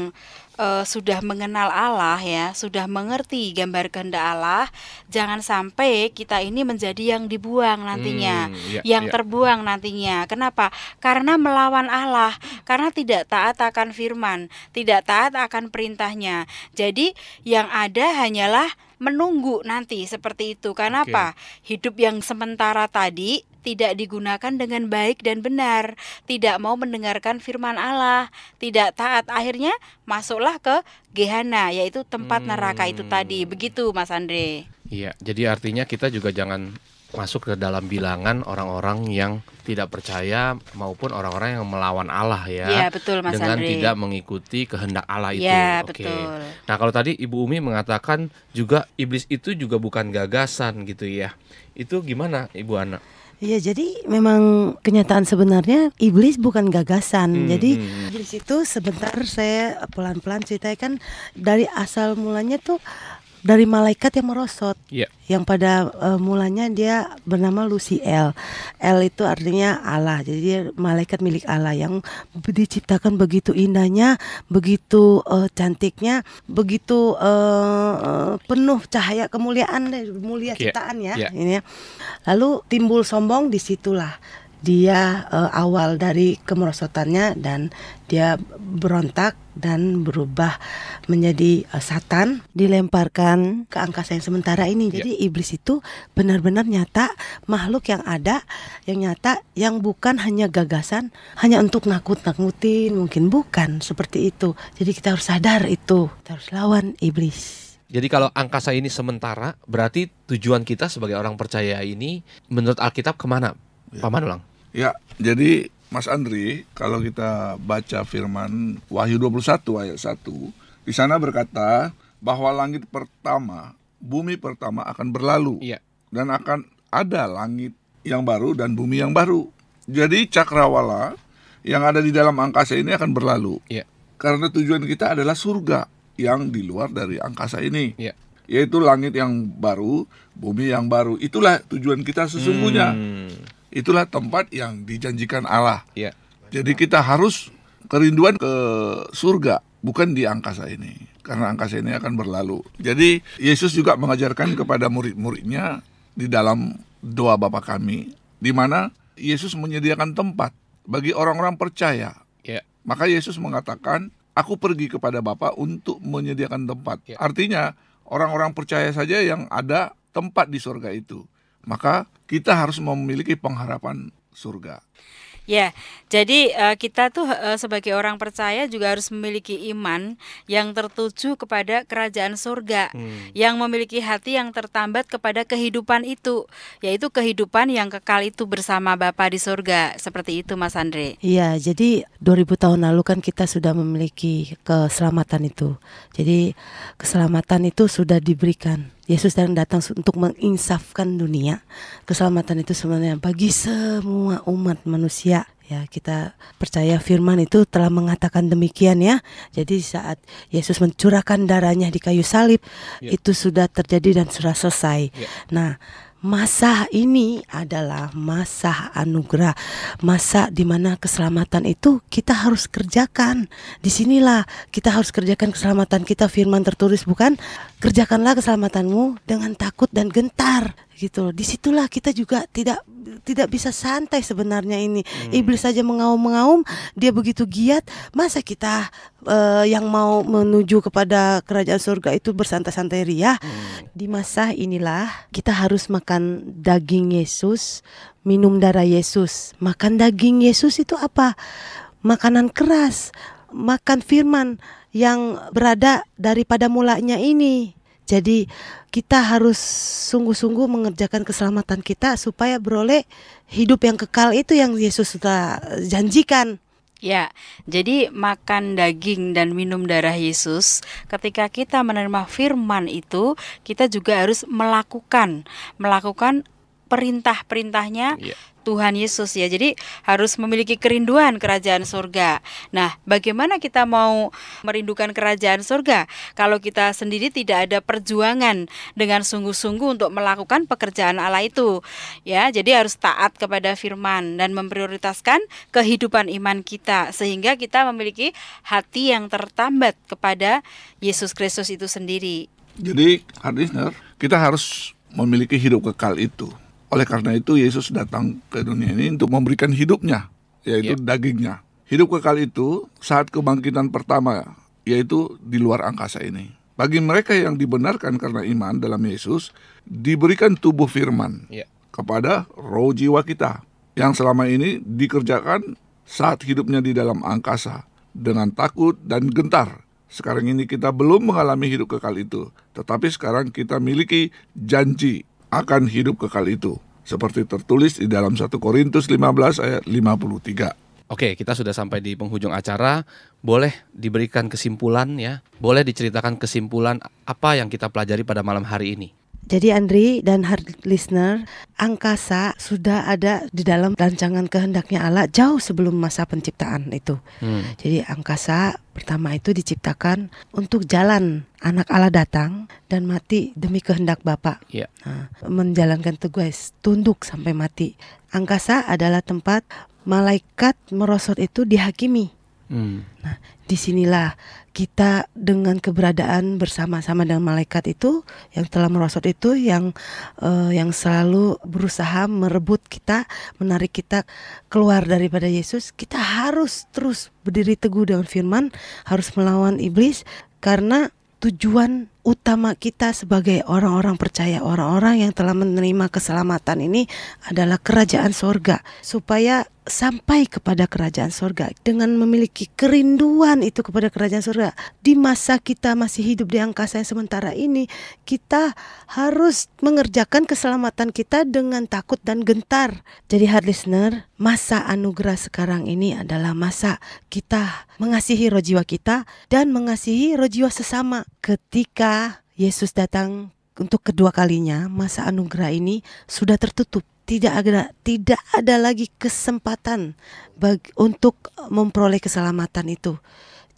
sudah mengenal Allah ya, sudah mengerti gambar kehendak Allah, jangan sampai kita ini menjadi yang dibuang nantinya, terbuang nantinya. Kenapa? Karena melawan Allah, karena tidak taat akan firman, tidak taat akan perintahnya. Jadi yang ada hanyalah menunggu nanti seperti itu. Kenapa? Hidup yang sementara tadi tidak digunakan dengan baik dan benar, tidak mau mendengarkan firman Allah, tidak taat, akhirnya masuklah ke Gehenna, yaitu tempat neraka itu tadi. Begitu Mas Andre. Iya, jadi artinya kita juga jangan masuk ke dalam bilangan orang-orang yang tidak percaya maupun orang-orang yang melawan Allah ya. Iya, betul Mas dengan Andre. tidak mengikuti kehendak Allah itu. Iya, Oke. betul. Nah, kalau tadi Ibu Umi mengatakan juga iblis itu juga bukan gagasan gitu ya. Itu gimana Ibu Ana? Iya, jadi memang kenyataan sebenarnya iblis bukan gagasan. Jadi iblis itu sebentar saya pelan-pelan ceritakan dari asal mulanya tuh dari malaikat yang merosot. Yang pada mulanya dia bernama Luciel. El itu artinya Allah. Jadi dia malaikat milik Allah yang diciptakan begitu indahnya, begitu cantiknya, begitu penuh cahaya kemuliaan, mulia ciptaan ya. Ini ya. Lalu timbul sombong, disitulah dia awal dari kemerosotannya dan dia berontak dan berubah menjadi Satan, dilemparkan ke angkasa yang sementara ini. Jadi iblis itu benar-benar nyata, makhluk yang ada, yang nyata, yang bukan hanya gagasan, hanya untuk nakut-nakutin, mungkin bukan seperti itu. Jadi kita harus sadar itu, kita harus lawan iblis. Jadi kalau angkasa ini sementara, berarti tujuan kita sebagai orang percaya ini menurut Alkitab kemana? Pak Manulang? Ya, jadi Mas Andri, kalau kita baca firman Wahyu 21 ayat 1, di sana berkata bahwa langit pertama, bumi pertama akan berlalu. Dan akan ada langit yang baru dan bumi yang baru. Jadi cakrawala yang ada di dalam angkasa ini akan berlalu. Karena tujuan kita adalah surga yang di luar dari angkasa ini. yaitu langit yang baru, bumi yang baru. Itulah tujuan kita sesungguhnya. Itulah tempat yang dijanjikan Allah. Yeah. Jadi kita harus kerinduan ke surga, bukan di angkasa ini. Karena angkasa ini akan berlalu. Jadi Yesus juga mengajarkan kepada murid-muridnya di dalam doa Bapa kami, di mana Yesus menyediakan tempat bagi orang-orang percaya. Yeah. Maka Yesus mengatakan, aku pergi kepada Bapa untuk menyediakan tempat. Yeah. Artinya orang-orang percaya saja yang ada tempat di surga itu. Maka kita harus memiliki pengharapan surga. Ya, jadi kita tuh sebagai orang percaya juga harus memiliki iman yang tertuju kepada kerajaan surga, yang memiliki hati yang tertambat kepada kehidupan itu, yaitu kehidupan yang kekal itu bersama Bapa di surga. Seperti itu, Mas Andre. Iya, jadi 2000 tahun lalu kan kita sudah memiliki keselamatan itu. Jadi keselamatan itu sudah diberikan. Yesus datang untuk menginsafkan dunia. Keselamatan itu sebenarnya bagi semua umat manusia. Ya, kita percaya firman itu telah mengatakan demikian ya. Jadi saat Yesus mencurahkan darahnya di kayu salib, itu sudah terjadi dan sudah selesai. Nah, masa ini adalah masa anugerah, masa di mana keselamatan itu kita harus kerjakan. Disinilah kita harus kerjakan keselamatan kita. Firman tertulis bukan, kerjakanlah keselamatanmu dengan takut dan gentar, gitu. Disitulah kita juga tidak bisa santai sebenarnya ini. Iblis saja mengaum-ngaum, dia begitu giat. Masa kita yang mau menuju kepada kerajaan surga itu bersantai-santai ria? Di masa inilah kita harus makan daging Yesus, minum darah Yesus. Makan daging Yesus itu apa? Makanan keras, makan firman yang berada daripada mulanya ini. Jadi kita harus sungguh-sungguh mengerjakan keselamatan kita supaya beroleh hidup yang kekal itu yang Yesus sudah janjikan. Ya, jadi makan daging dan minum darah Yesus, ketika kita menerima firman itu, kita juga harus melakukan perintah-perintahnya Tuhan Yesus ya. Jadi harus memiliki kerinduan kerajaan surga. Nah, bagaimana kita mau merindukan kerajaan surga kalau kita sendiri tidak ada perjuangan dengan sungguh-sungguh untuk melakukan pekerjaan Allah itu? Ya, jadi harus taat kepada firman dan memprioritaskan kehidupan iman kita sehingga kita memiliki hati yang tertambat kepada Yesus Kristus itu sendiri. Jadi, listener, kita harus memiliki hidup kekal itu. Oleh karena itu Yesus datang ke dunia ini untuk memberikan hidupnya, yaitu dagingnya. Hidup kekal itu saat kebangkitan pertama, yaitu di luar angkasa ini. Bagi mereka yang dibenarkan karena iman dalam Yesus, diberikan tubuh firman kepada roh jiwa kita, yang selama ini dikerjakan saat hidupnya di dalam angkasa, dengan takut dan gentar. Sekarang ini kita belum mengalami hidup kekal itu, tetapi sekarang kita miliki janji akan hidup kekal itu, seperti tertulis di dalam 1 Korintus 15 ayat 53. Oke, kita sudah sampai di penghujung acara. Boleh diberikan kesimpulan ya? Boleh diceritakan kesimpulan apa yang kita pelajari pada malam hari ini? Jadi Andri dan hard listener, angkasa sudah ada di dalam rancangan kehendaknya Allah jauh sebelum masa penciptaan itu. Jadi angkasa pertama itu diciptakan untuk jalan anak Allah datang dan mati demi kehendak Bapa. Nah, menjalankan tugas tunduk sampai mati. Angkasa adalah tempat malaikat merosot itu dihakimi. Nah, disinilah kita dengan keberadaan bersama-sama dengan malaikat itu yang telah merosot itu, yang selalu berusaha merebut kita, menarik kita keluar daripada Yesus. Kita harus terus berdiri teguh dengan firman, harus melawan iblis, karena tujuan utama kita sebagai orang-orang percaya, orang-orang yang telah menerima keselamatan ini adalah kerajaan surga. Supaya sampai kepada kerajaan surga dengan memiliki kerinduan itu kepada kerajaan surga. Di masa kita masih hidup di angkasa yang sementara ini, kita harus mengerjakan keselamatan kita dengan takut dan gentar. Jadi hard listener, masa anugerah sekarang ini adalah masa kita mengasihi roh jiwa kita dan mengasihi roh jiwa sesama. Ketika Yesus datang untuk kedua kalinya, masa anugerah ini sudah tertutup. Tidak ada lagi kesempatan untuk memperoleh keselamatan itu.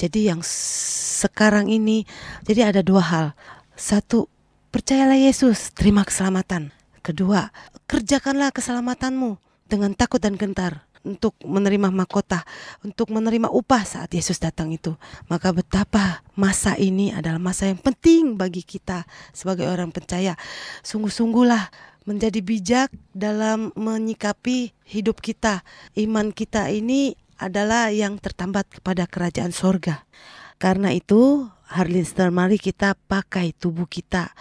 Jadi yang sekarang ini, jadi ada dua hal. Satu, percayalah Yesus, terima keselamatan. Kedua, kerjakanlah keselamatanmu dengan takut dan gentar untuk menerima mahkota, untuk menerima upah saat Yesus datang itu. Maka betapa masa ini adalah masa yang penting bagi kita sebagai orang percaya. Sungguh-sungguhlah menjadi bijak dalam menyikapi hidup kita. Iman kita ini adalah yang tertambat kepada kerajaan sorga. Karena itu, Harlister, mari kita pakai tubuh kita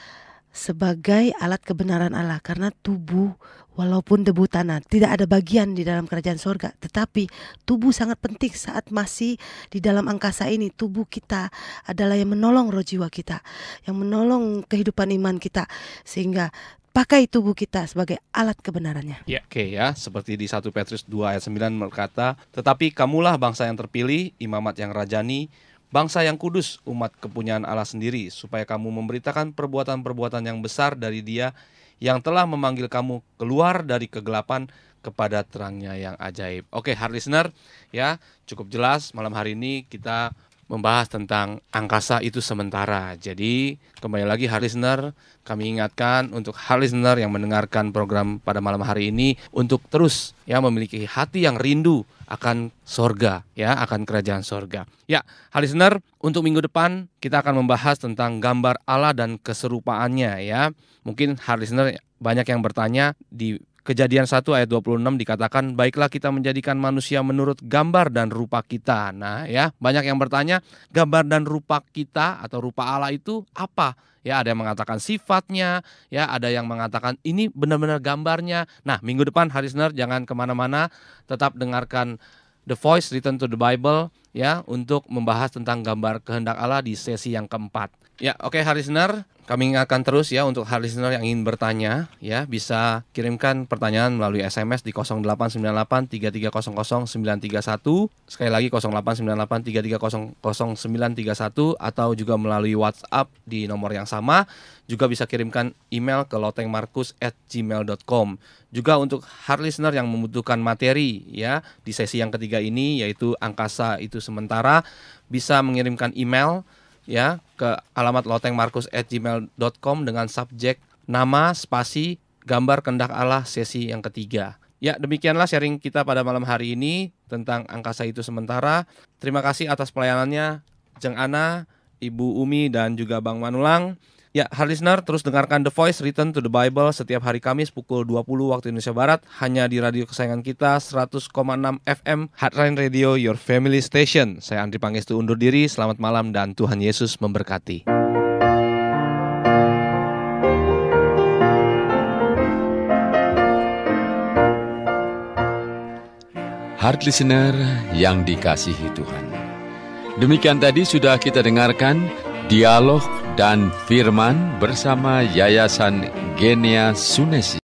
sebagai alat kebenaran Allah. Karena tubuh walaupun debu tanah tidak ada bagian di dalam kerajaan sorga, tetapi tubuh sangat penting saat masih di dalam angkasa ini. Tubuh kita adalah yang menolong roh jiwa kita, yang menolong kehidupan iman kita, sehingga pakai tubuh kita sebagai alat kebenarannya. Ya, oke ya, seperti di 1 Petrus 2 ayat 9 berkata, tetapi kamulah bangsa yang terpilih, imamat yang rajani, bangsa yang kudus, umat kepunyaan Allah sendiri, supaya kamu memberitakan perbuatan-perbuatan yang besar dari Dia yang telah memanggil kamu keluar dari kegelapan kepada terangnya yang ajaib. Oke, hard listener, ya cukup jelas malam hari ini kita membahas tentang angkasa itu sementara. Jadi kembali lagi hard listener, kami ingatkan untuk hard listener yang mendengarkan program pada malam hari ini untuk terus ya memiliki hati yang rindu akan sorga, ya akan kerajaan sorga. Ya, hard listener, untuk minggu depan kita akan membahas tentang gambar Allah dan keserupaannya ya. Mungkin hard listener banyak yang bertanya, di Kejadian 1 ayat 26 dikatakan, baiklah kita menjadikan manusia menurut gambar dan rupa kita. Nah ya, banyak yang bertanya, gambar dan rupa kita atau rupa Allah itu apa? Ya, ada yang mengatakan sifatnya, ya ada yang mengatakan ini benar-benar gambarnya. Nah, minggu depan hard listener jangan kemana-mana, tetap dengarkan The Voice Return to the Bible ya untuk membahas tentang gambar kehendak Allah di sesi yang keempat. Ya, oke hard listener, kami ingatkan terus ya untuk hard listener yang ingin bertanya ya bisa kirimkan pertanyaan melalui SMS di 0898 3300 931, sekali lagi 0898 3300 931, atau juga melalui WhatsApp di nomor yang sama. Juga bisa kirimkan email ke lotengmarkus@gmail.com. Juga untuk hard listener yang membutuhkan materi ya di sesi yang ketiga ini, yaitu angkasa itu sementara, bisa mengirimkan email ya ke alamat lotengmarkus@gmail.com dengan subjek nama spasi gambar kehendak Allah sesi yang ketiga. Ya, demikianlah sharing kita pada malam hari ini tentang angkasa itu sementara. Terima kasih atas pelayanannya Jeng Ana, Ibu Umi, dan juga Bang Manulang. Ya, hard listener, terus dengarkan The Voice Return to the Bible setiap hari Kamis pukul 20 waktu Indonesia Barat, hanya di radio kesayangan kita 100,6 FM Heartline Radio, Your Family Station. Saya Andri Pangestu undur diri, selamat malam dan Tuhan Yesus memberkati. Hard listener yang dikasihi Tuhan, demikian tadi sudah kita dengarkan dialog dan firman bersama Yayasan Genia Sunesi.